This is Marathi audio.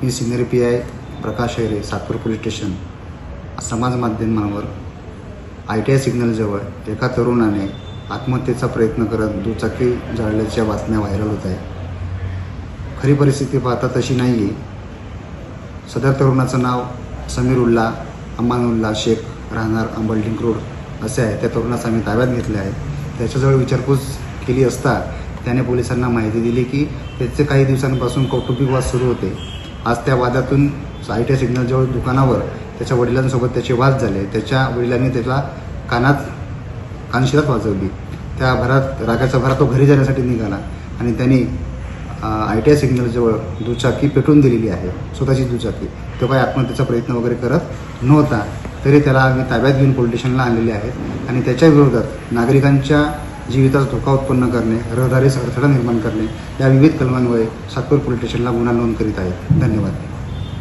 मी सिनियर PI प्रकाश हैरे, सातपूर पोलीस स्टेशन समाज माध्यमावर ITI सिग्नलजवळ एका तरुणाने आत्महत्येचा प्रयत्न करत दुचाकी जाळल्याच्या बातम्या व्हायरल होत आहे. खरी परिस्थिती पाहता तशी नाही आहे. सदर तरुणाचं नाव समीरुल्ला अमानुल्ला शेख, राहणार अंबलटिंग रोड असे आहे. त्या तरुणास आम्ही ताब्यात घेतले आहे. त्याच्याजवळ विचारपूस केली असता त्याने पोलिसांना माहिती दिली की त्याचे काही दिवसांपासून कौटुंबिक वाद सुरू होते. आज त्या वादातून ITI सिग्नलजवळ दुकानावर त्याच्या वडिलांसोबत त्याचे वाद झाले. त्याच्या वडिलांनी त्याला कानशिरात वाजवली. त्या रागाच्या भरात तो घरी जाण्यासाठी निघाला आणि त्यांनी ITI सिग्नलजवळ दुचाकी पेटवून दिलेली आहे, स्वतःची दुचाकी. तो काही आत्महत्येचा प्रयत्न वगैरे करत नव्हता. तरी त्याला आम्ही ताब्यात घेऊन पोलीस स्टेशनला आणलेले आहेत आणि त्याच्या विरोधात नागरिकांच्या जीवितास धोका उत्पन्न करणे, रहदारीस अडथळा निर्माण करणे या विविध कलमांमुळे सातपूर पोलीस स्टेशनला गुन्हा नोंद करीत आहेत. धन्यवाद.